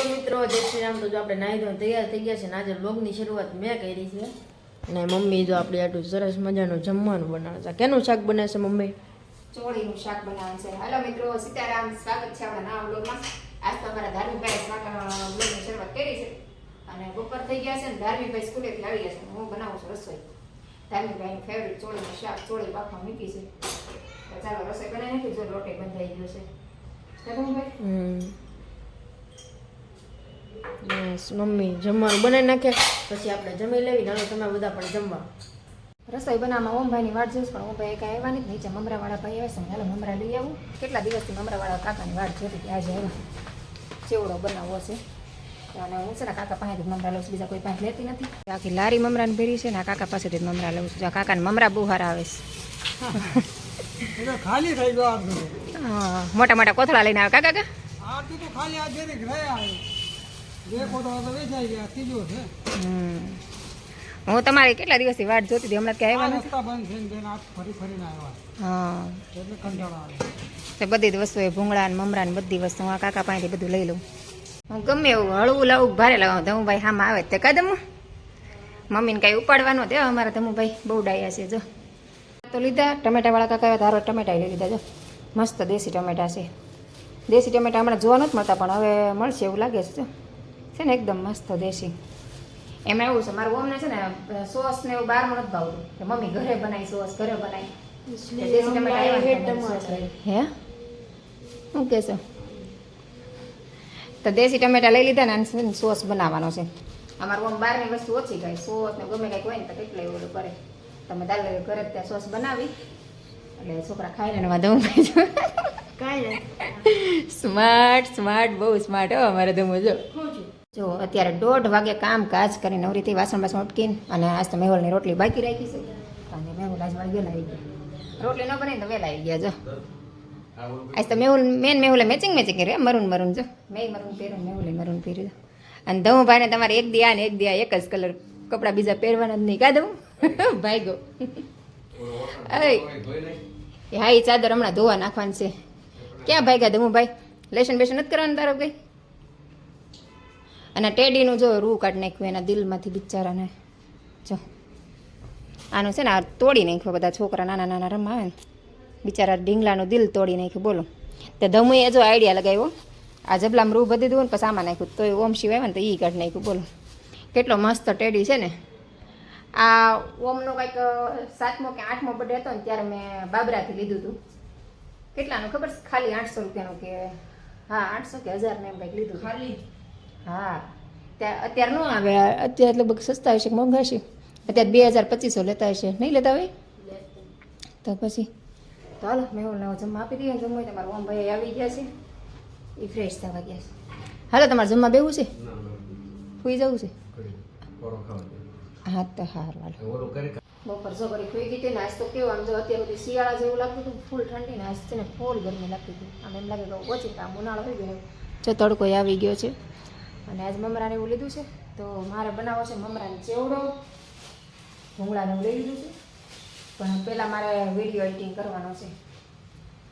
મિત્રો જય શ્રી રામ. તો જો આપણે નાહી ધોઈને તૈયાર થઈ ગયા છે ને આજે વ્લોગની શરૂઆત મેં કરી છે અને મમ્મી જો આપણે આટલું સરસ મજાનું જમવાનું બનાવે છે. કેનું શાક બને છે મમ્મી? ચોળીનું શાક બનાવે છે. હાલો મિત્રો, સીતારામ, સ્વાગત છે આપણા નવા વ્લોગમાં. આજ તો અમારા ધાર્મિકભાઈ વ્લોગની શરૂઆત કરી છે અને બપોર થઈ ગયા છે ને ધાર્મિકભાઈ સ્કૂલેથી આવી ગયા છે. હું બનાવું છું રસોઈ. ધાર્મિકભાઈનું ફેવરિટ ચોળીનું શાક, ચોળી પાકમાં મૂકી છે. તો ચાલો રસોઈ બનાવી નાખી. જો લોટે બંધાઈ ગયો છે. બસ મમ્મી જમવાનું બનાવી નાખે પછી આપણે જમી લેવી. નાનો તમે બધા પણ જમવા. રસોઈ બનાવવામાં ઓમભાઈની વાટ જોઈશ પણ ઓમભાઈ કાંઈ આવ્યા નથી. નીચે મમરાવાળા ભાઈ આવે છે ને હાલો મમરા લઈ આવું. કેટલા દિવસથી મમરાવાળા કાકાની વાટ જોતી હતી, આજે આવ્યા. ચેવડો બનાવવો છે અને હું છે ને કાકા પાસેથી મમરા લઉં છું, બીજા કોઈ પાસે લેતી નથી. આખી લારી મમરાની ભેરી છે ને આ કાકા પાસેથી મમરા લઉં છું. કાકાને મમરા બહુ સારા આવે છે. ખાલી થઈ ગયો. હા, મોટા મોટા કોથળા લઈને આવે કાકા. આરતી તો ખાલી આ જેરી ગયા બે કોથળા તો વેચાઈ ગયા, ત્રીજો છે. હું તમારી કેટલા દિવસથી વાટ જોતી હતી, હમણાં ક્યાં આવ્યા નથી. રસ્તા બંધ થઈને બેન આ ફરીને આવ્યા હા, એટલે કંટાળો આવે. તે બધી જ વસ્તુ એ ભૂંગળા ને મમરા ને બધી વસ્તુ હું આ કાકા પાસેથી બધું લઈ લઉં. હું ગમે એવું હળવું લાવું ભારે લાવું ધમુભાઈ હામાં આવે તે કદમ મમ્મીને કાંઈ ઉપાડવાનો દે. અમારા ધમુભાઈ બહુ ડાયા છે. જો તો લીધા ટમેટાવાળા કાકા આવ્યા, ધારો ટમેટા લઈ લીધા. જો મસ્ત દેશી ટમેટા છે. દેશી ટમેટા હમણાં જોવા નથી મળતા પણ હવે મળશે એવું લાગે છે. જો છે ને એકદમ મસ્ત દેશી. એમાં એવું છે મારું ઓમને છે ને સોસ ને એવું બહારનું નથી ભાવતું, કે મમ્મી ઘરે બનાવી સોસ, ઘરે બનાવી. દેશી ટમેટા હે શું કહેશો? તો દેશી ટમેટા લઈ લીધા ને આને સોસ બનાવવાનો છે. અમારું આમ બહારની વસ્તુ ઓછી ખાય, સોસ ને ગમે કંઈક હોય ને તો કેટલું એવું બધું કરે. તમે દાલ ઘરે ત્યાં સોસ બનાવી એટલે છોકરા ખાઈ ને વાંધો કાંઈ સ્માર્ટ સ્માર્ટ બહુ સ્માર્ટ હો અમારે ધમુ. જો અત્યારે 1:30 વાગે કામ કાજ કરીને નવરીથી વાસણ બાસણ ઉટકીને અને આજ તો મેહુલની રોટલી બાકી રાખી છે અને મેહુલ આજ વળી વહેલા આવી ગયા. રોટલી ન બને તો વહેલા આવી ગયા. જો આજ તો મેહુલે મેચિંગ કર્યું મરૂન જો મેં મરૂન પહેર્યું, મેહુલે મરૂન પહેર્યું. અને ધમુભાઈને તમારે એક દી આ ને એક દી આ એક જ કલર કપડાં બીજા પહેરવાના જ નહીં. કા દઉં ભાઈ ગો હા, એ ચાદર હમણાં ધોવા નાખવાની છે. ક્યાં ભાઈ ગયા ધમુભાઈ? લેશન બેશન નથી કરવાનું તારો કઈ? અને ટેડીનું જો રૂ કાઢી નાખ્યું એના દિલમાંથી બિચારાને. જો આનું છે ને આ તોડી નાખ્યું. બધા છોકરા નાના નાના રમવા આવે ને બિચારા ઢીંગલાનું દિલ તોડી નાખ્યું. બોલો તે ધમુએ જો આઈડિયા લગાવ્યો. આ જબલામાં રૂ બધી દઉં ને પછી આમાં નાખ્યું તો ઓમ શિવ આવે ને તો એ કાઢી નાખ્યું. બોલો કેટલો મસ્ત ટેડી છે ને. આ ઓમનો કંઈક 7મો કે 8મો બર્થડે હતો ને ત્યારે મેં બાબરાથી લીધું હતું. કેટલાનું ખબર છે? ખાલી 800 રૂપિયાનું કે હા 800 કે 1000 ને એમ કંઈક લીધું ખાલી. હા અત્યારે ન આવે, અત્યારે લગભગ સસ્તા હશે, મોંઘા હશે. અત્યારે 2200-2500 લેતા હશે, નહીં લેતા હોય તો પછી તો હાલો મેહુલને જમવા આપી દઈએ. જમવું હોય તમારા ઓમ ભાઈ આવી ગયા છે, એ ફ્રેશ થવા ગયા છે. હાલો તમારે જમવા બેવું છે? સુઈ જવું છે? હા તો સારું હાલો. બપોર જો કરી ખોઈ ગઈ હતી ને આજ તો કેવું આમ જો અત્યારે બધી શિયાળા જેવું લાગતું હતું, ફૂલ ઠંડી ને આજ છે ને ફૂલ ગરમી લાગતી હતી. આમ એમ લાગે કે ઓછી કામ ઉનાળો થઈ ગયો. જો તડકો આવી ગયો છે અને આજ મમરાને એવું લીધું છે તો મારે બનાવવો છે મમરાને ચેવડો. ભૂંગળાને એવું લઈ લીધું છે પણ પહેલાં મારે વિડીયો એડિટિંગ કરવાનો છે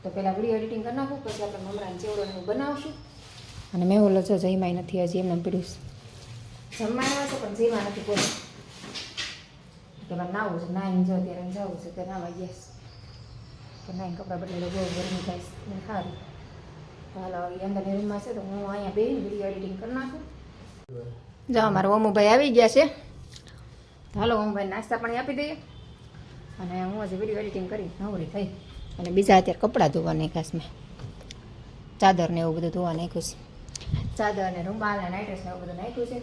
તો પહેલાં વિડીયો એડિટિંગ કરી નાખું પછી આપણે મમરાને ચેવડોને એવું બનાવશું. અને મેહુલ જો જઈમાય નથી હજી, એમને પીડ્યું છે જમવાના છે પણ જઈમાં નથી. બોલો કે મારે નાવું છે, નાઈને જો ત્યારે જવું છે તો નાવા ગયા તો નાઈને કપડાં બદલે બહુ ગરમી થાય છે. સારું હાલો અંદરની રૂમમાં છે તો હું અહીંયા બેહીને વિડીયો એડિટિંગ કરી નાખું. જો અમારા ઓમુભાઈ આવી ગયા છે. હાલો ઓમભાઈ નાસ્તા પાણી આપી દઈએ અને હું હજી વિડીયો એડિટિંગ કરી નવરી થઈ. અને બીજા અત્યારે કપડાં ધોવા નાખ્યા છે, મેં ચાદર ને એવું બધું ધોવા નાખ્યું છે. ચાદર ને રૂમાલ ને નાઇટ ડ્રેસ ને એવું બધું નાખ્યું છે.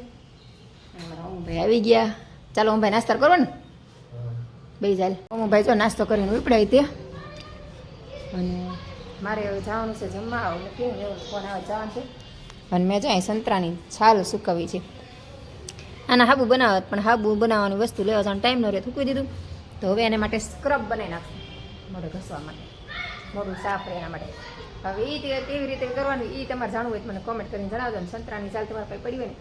અમારા ઓમભાઈ આવી ગયા. ચાલો ઓમભાઈ નાસ્તા કરો ને બે ચાલ. ઓમભાઈ જો નાસ્તો કરીને ઉપડાવી તે અને મારે હવે જવાનું છે જમવા. આવું કેવું એવું ફોન આવે જવાનું છે. અને મેં જાય સંતરાની છાલ સુકવી છે. આના હાબુ બનાવત પણ હાબુ બનાવવાની વસ્તુ લેવા જવાનો ટાઈમ ન રહે, થૂકવી દીધું. તો હવે એના માટે સ્ક્રબ બનાવી નાખશું મોઢું ઘસવા માટે, મોઢું સાફ રહે એના માટે. હવે એ કેવી રીતે કરવાનું એ તમારે જાણવું હોય તો મને કોમેન્ટ કરીને જણાવજો. ને સંતરાની છાલ તમારે કંઈ પડી હોય ને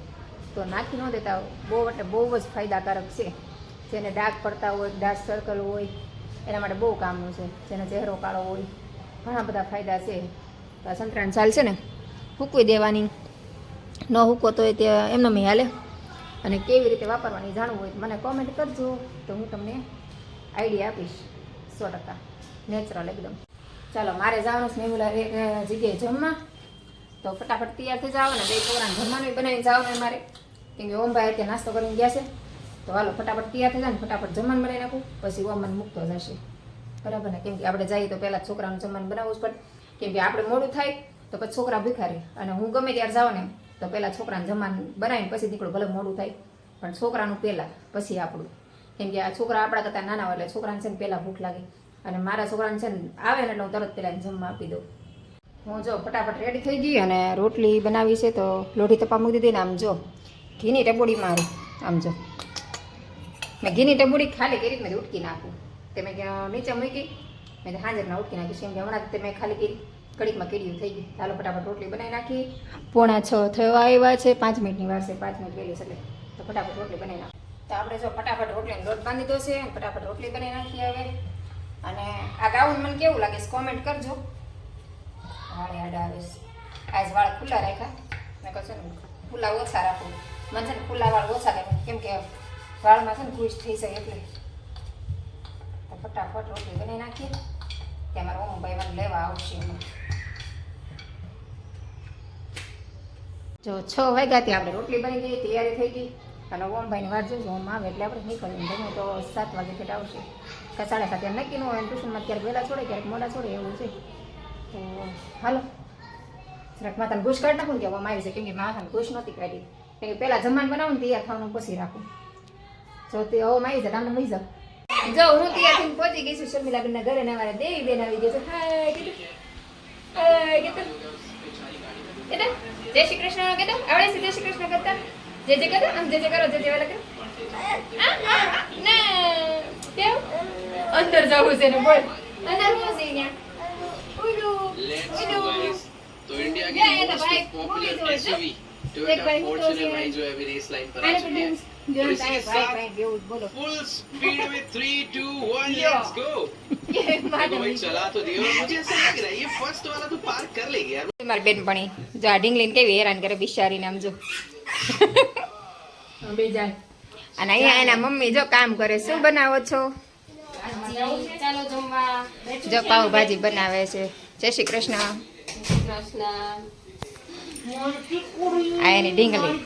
તો નાખી ન દેતા. બહુ એટલે બહુ જ ફાયદાકારક છે. જેને ડાઘ પડતા હોય, ડાર્ક સર્કલ હોય એના માટે બહુ કામનું છે. જેનો ચહેરો કાળો હોય ઘણા બધા ફાયદા છે. તો આ સંતરાની છાલ છે ને સૂકવી દેવાની ન હૂકો તો એ તે એમને મેં હાલે. અને કેવી રીતે વાપરવાની જાણવું હોય તો મને કોમેન્ટ કરજો, તો હું તમને આઈડિયા આપીશ 100%. નેચરલ એકદમ. ચાલો મારે જવાનું છે મેહુલા એક જગ્યાએ જમવા, તો ફટાફટ તૈયાર થઈ જાવ ને 2 છોકરાને જમવાનું બનાવીને જવાનું મારે, કેમ કે ઓમભાઈ અત્યારે નાસ્તો કરીને ગયા છે. તો હાલો ફટાફટ તૈયાર થઈ જાય ને ફટાફટ જમવાનું બનાવી નાખું, પછી ઓમને મૂકતો જશે, બરાબર ને? કેમ કે આપણે જઈએ તો પહેલાં છોકરાનું જમવાનું બનાવવું જ પડે, કેમ કે આપણે મોડું થાય તો પછી છોકરા ભૂખા રહે. અને હું ગમે ત્યારે જાઉં ને તો પહેલાં છોકરાને જમવાનું બનાવીને પછી નીકળું, ભલે મોડું થાય પણ છોકરાનું પહેલાં પછી આપણું. કેમ કે આ છોકરા આપણા કરતાં નાના હોય એટલે છોકરાને છે ને પહેલાં ભૂખ લાગે, અને મારા છોકરાને છે ને આવે ને એટલે હું તરત પહેલાં જમવા આપી દઉં. હું જો ફટાફટ રેડી થઈ ગઈ અને રોટલી બનાવી છે, તો લોઢી તપા મૂકી દીધી ને આમ જો ઘીની ટબોડી મારી, આમ જો મેં ઘીની ટબોડી ખાલી કરી મેં ઉટકી નાખું, તે મેં નીચે મૂકી, મેં હાજરના ઉટકી નાખી, કેમ કે હમણાં તે મેં ખાલી કરી કડીકમાં કેરીયું થઈ ગઈ. ચાલો ફટાફટ રોટલી બનાવી નાખી. 5:45 થવા આવ્યા છે, 5 મિનિટની વાર છે, 5 મિનિટ વહેલી છે એટલે તો ફટાફટ રોટલી બનાવી નાખી. તો આપણે જો ફટાફટ રોટલીનો લોટ બાંધી દો છે, ફટાફટ રોટલી બનાવી નાખીએ હવે. અને આ ગાઉન મને કેવું લાગે છે કોમેન્ટ કરજો. વાળ આડા આવે છે, આજ વાળ ખુલ્લા રાખ્યા, મેં કહું છે ને ખુલ્લા ઓછા રાખું, મને છે ને ખુલ્લા વાળ ઓછા ગમે, કેમ કે વાળમાં છે ને ખુશ થઈ જાય એટલે. તો ફટાફટ રોટલી બનાવી નાખીએ, ત્યાં મારા ઓમભાઈ મને લેવા આવશે એમાં. જો 6 વાગ્યા ત્યાં આપણે રોટલી બની ગઈ, તૈયારી થઈ ગઈ, અને ઓમભાઈની વાત જોઈશું ઓમ આવે એટલે આપણે નીકળીને ગમે તો 7 વાગે ફેટ આવશે કે 7:30 એમ નક્કી ન હોય. ટ્યુશનમાં ક્યારેક વહેલા છોડે ક્યારેક મોડા છોડે એવું છે. તો હાલો જરાક માતાને ઘૂસ કાઢી નાખું ને કે ઓમ આવી છે, કેમ કે માથાને ઘૂસ નહોતી કાઢી, કેમ કે પહેલાં જમવાનું બનાવું ને તૈયાર થવાનું પછી રાખું. જો તે ઓમ આવી જાય તમને મળી જાવ. જો હું તૈયાર થઈને પહોંચી ગઈ છું શર્મિલાબેનના ઘરે, ને અમારે દેવી બેન આવી ગઈ છે. હાય કીધું, હાય કીધું, જય શ્રી કૃષ્ણ કીધું, આવડે છે જય શ્રી કૃષ્ણ કરતા? જે જે કરો, આમ જે જે કરો, જે જે વાલા કરો. ના કેમ અંદર જવું છે ને બોલ, અંદર હું છે અહીંયા ઉડુ ઉડુ. तो इंडिया की Yeah, yeah, most भाई, popular movie SUV एक टोयोटा भाई फॉर्च्यूनर तो भाई जो है अभी रेस लाइन पर आ આને चुकी है પણ और જોન इसी થાય के ભાઈ साथ ભાઈ બેવું બોલો. फुल स्पीड में 3 2 1 यो। लेट्स गो ये देखो माधवी भाई चला तो दिया और मुझे ऐसा लग रहा है ये फर्स्ट वाला तो पार कर लेगी यार મારી બેનપણી જો આ ઢીંગલીને કેવી હેરાન કરે બિચારીને, આમ જો. બીજા અને અહીંયા એના મમ્મી જો કામ કરે. શું બનાવો છો? ચાલો જમવા. જો પાવભાજી બનાવે છે. જય શ્રી કૃષ્ણ. આ એની ઢીંગલી,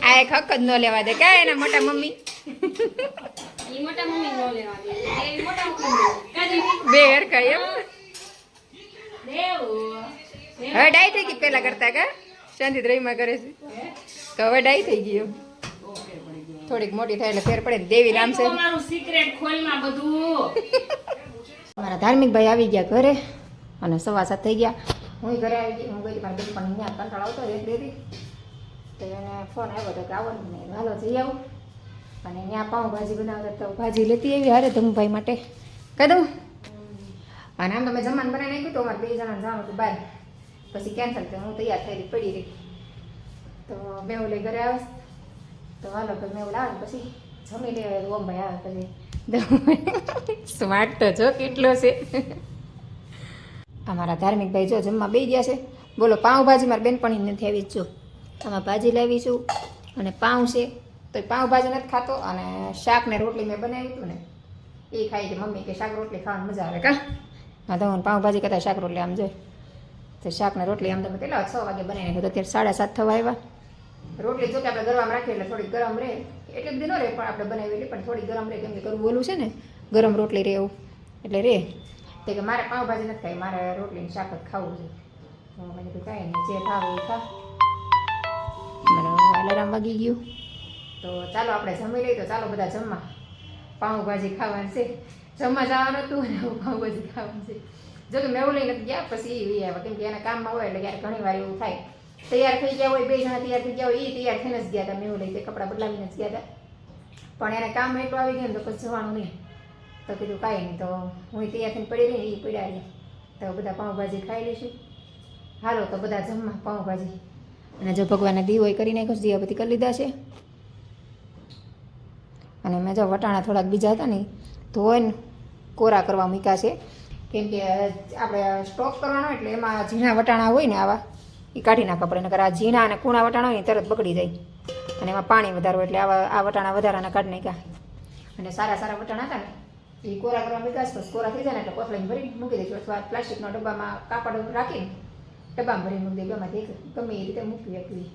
આ એક હક જ ન લેવા દે કા એના મોટા મમ્મી. બે હરખા એમ. હવે ડાઈ થઈ ગઈ પેલા કરતા કા? શાંતિ રહીમાં કરે છે તો હવે ડાઈ થઈ ગઈ એમ. થોડીક મોટી થાય એટલે ફેર પડે ને. દેવી નામ છે. મારા ધાર્મિક ભાઈ આવી ગયા ઘરે અને 7:15 થઈ ગયા. હું ઘરે આવી ગઈ, હું ગઈ મારી બેન પણ અહીંયા કંટાળો આવતો રેડી તો એને ફોન આવ્યો હતો કે આવવાનું ને હાલો જઈ આવું. અને ત્યાં પાઉંભાજી બનાવતા તો ભાજી લેતી આવી હારે ધમભાઈ માટે કદું. અને આમ તો મેં જમવાનું બનાવી નાખ્યું તો અમારે 2 જણા જવાનું હતું બહાર, પછી કેન્સલ થયું. હું તૈયાર થયેલી પડી રહી તો મેં લઈ ઘરે આવે તો હાલો પછી મેં લાવે પછી જમી લે. ઓમભાઈ આવે પછી સ્માર્ટ તો જો કેટલો છે. અમારા ધાર્મિક ભાઈ જો જમવા બેસી ગયા છે. બોલો પાઉંભાજી મારી બેનપણી નથી આવી. જો આમાં ભાજી લાવીશું અને પાઉં છે તો પાઉંભાજી નથી ખાતો, અને શાક ને રોટલી મેં બનાવ્યું હતું ને એ ખાઈ કે મમ્મી કે શાક રોટલી ખાવાની મજા આવે કા? હા તો પાઉંભાજી કરતા શાક રોટલી આમ જોઈએ તો શાક ને રોટલી આમ તમે કેટલા 6 વાગે બનાવી નાખ્યું, તો અત્યારે 7:30 થવા આવ્યા. રોટલી જો કે આપણે ગરમ રાખીએ એટલે થોડી ગરમ રહે, એટલી બધી ન રહે પણ આપણે બનાવેલી પણ થોડી ગરમ રહે, કેમ કે ગરમ બોલું છે ને ગરમ રોટલી રહે એવું એટલે રહે. તો કે મારે પાઉંભાજી નથી ખાઈ, મારે રોટલીને શાક જ ખાવું છે. તો મેં કીધું કાંઈ નહીં, જે ભાવે એ ખા. મને અલાર્મ વાગી ગયું તો ચાલો આપણે જમી લઈએ. તો ચાલો બધા જમવા, પાઉંભાજી ખાવાનું છે. જમવા જવાનું હતું અને પાઉંભાજી ખાવાનું છે. જો કે મેં લઈને ગયા પછી એ આવ્યા, કેમ કે એના કામમાં હોય એટલે ક્યારેક ઘણી વાર એવું થાય. તૈયાર થઈ ગયા હોય, 2 જણા તૈયાર થઈ ગયા હોય, એ તૈયાર થઈને જ ગયા હતા. મેં લઈ કપડાં બદલાવીને જ ગયા હતા, પણ એને કામ એટલું આવી ગયું ને તો પછી જવાનું નહીં. તો કીધું કાંઈ નહીં, તો હું તૈયાર થઈને પડી રહી, એ પડ્યા રહ્યા તો બધા પાઉંભાજી ખાઈ લઈશું. હાલો તો બધા જમવા પાઉંભાજી. અને જો ભગવાનના દીવો કરી નાખ્યો, દીવાબત્તી કરી લીધા છે. અને મેં જો વટાણા થોડાક બીજા હતા ને ધોઈને કોરા કરવા મૂક્યા છે, કેમ કે આપણે સ્ટોક કરવાનો એટલે એમાં ઝીણા વટાણા હોય ને આવા એ કાઢી નાખવા પડે, નકર આ ઝીણા અને કૂણા વટાણા હોય ને તરત બગડી જાય, અને એમાં પાણી વધારે હોય એટલે આ વટાણા વધારાના કાઢી નાખ્યા. અને સારા સારા વટાણા હતા ને એ કોરા કરવા મૂક્યા, પછી કોરા થઈ જાય ને એટલે કોથળીમાં ભરીને મૂકી દઈશું, અથવા પ્લાસ્ટિકના ડબ્બામાં કાપડ રાખીને ડબ્બામાં ભરીને મૂકી દઈએ, ગમે ગમે એ રીતે મૂકવી આપવી.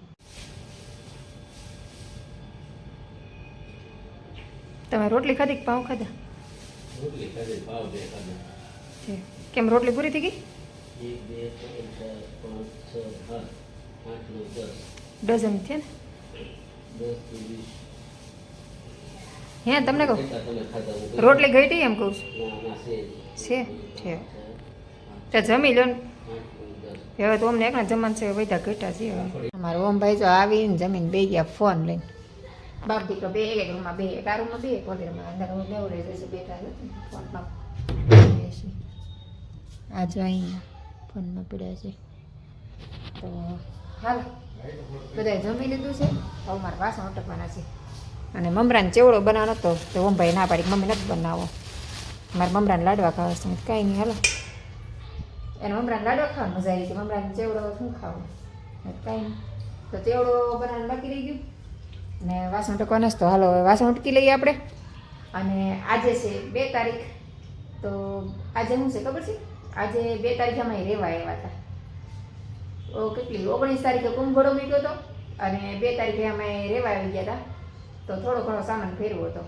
તમે રોટલી ખાધી કે પાઉં ખાધા? છે. કેમ રોટલી પૂરી થઈ ગઈ? 1 2 3 4 5 6 7 8 9 10 ડઝન છે ને? હે તમને કહું રોટલી ગઈ હતી એમ કહું છું. છે તો જમી લો ને હવે તો અમને એકલા જમવાનું છે, બધા ઘટા છે. અમારા ઓમભાઈ જો આવીને જમીને બે ગયા ફોન લઈને, બાપ દીકરો બે એક રૂમમાં, બે એક આ રૂમમાં, બે એક ઓલી રૂમમાં, અંદર લેવું રહે છે બેઠા ફોનમાં. આ જો અહીંયા ફોનમાં પડ્યા છે. તો હાલ બધાએ જમી લીધું છે, હવે મારે વાસણ ઉટકવાના છે. અને મમરાને ચેવડો બનાવવાનો હતો તો ઓમભાઈ ના પાડી મમ્મી નથી બનાવો, મારે મમરાને લાડવા ખાવા છે. કાંઈ નહીં હાલો, એને મમરાને લાડવા ખાવા મજા આવી હતી, મમરાને ચેવડો શું ખાવું, કાંઈ નહીં. તો ચેવડો બનાવવાનું બાકી રહી ગયું ને વાસણ ઉટકવાના છે. તો હાલો હવે વાસણ ઉટકી લઈએ આપણે. અને આજે છે 2 તારીખ, તો આજે શું છે ખબર છે? આજે 2 તારીખે અમે રહેવા આવ્યા હતા. કેટલી 19 તારીખે કુંભઘોડો મૂક્યો હતો અને 2 તારીખે અમે રહેવા આવી ગયા હતા. તો થોડો ઘણો સામાન ફેરવો હતો,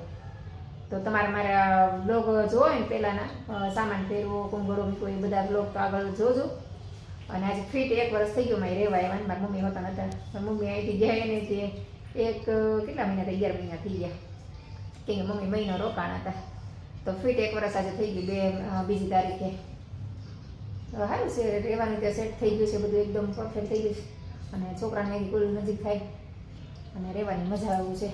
તો તમારે મારા બ્લોગ જોવો ને પહેલાંના સામાન ફેરવો, કુંભઘોડો મૂક્યો, એ બધા બ્લોગ તો આગળ જોજો. અને આજે ફિટ 1 વર્ષ થઈ ગયું મારે રહેવા આવ્યા. મારી મમ્મી હોતા નહોતા, મમ્મી અહીંથી ગયા એને જે કેટલા મહિના થઈ, 11 મહિના થઈ ગયા, કેમ કે મમ્મી મહિનો રોકાણા હતા. તો ફિટ 1 વર્ષ આજે થઈ ગયું 2 તારીખે. સારું છે, રહેવાનું ત્યાં સેટ થઈ ગયું છે, બધું એકદમ પરફેક્ટ થઈ ગયું છે. અને છોકરાને એની કુલ નજીક થાય અને રહેવાની મજા આવું છે.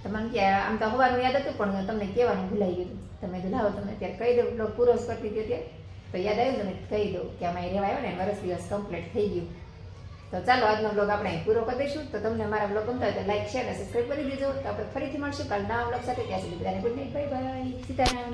તમને ક્યાં આમ તો હોવાનું યાદ હતું પણ તમને કહેવાનું ભૂલાઈ ગયું. તમે લાવો તમને અત્યારે કહી દઉં, બ્લોગ પૂરો જ કરતી હતી અત્યારે તો યાદ આવ્યું, તમે કહી દઉં કે આમાં રહેવા આવ્યો ને વર્ષ દિવસ કમ્પ્લીટ થઈ ગયું. તો ચાલો આજનો બ્લોગ આપણે અહીં પૂરો કરી દઈશું. તો તમને મારા બ્લોગ ગમતા હોય તો લાઈક શેર અને સબસ્ક્રાઈબ કરી દેજો. તો આપણે ફરીથી મળશું કાલ નવા બ્લોગ સાથે. ત્યાં સુધી બધાને good night, bye bye, Sitaram.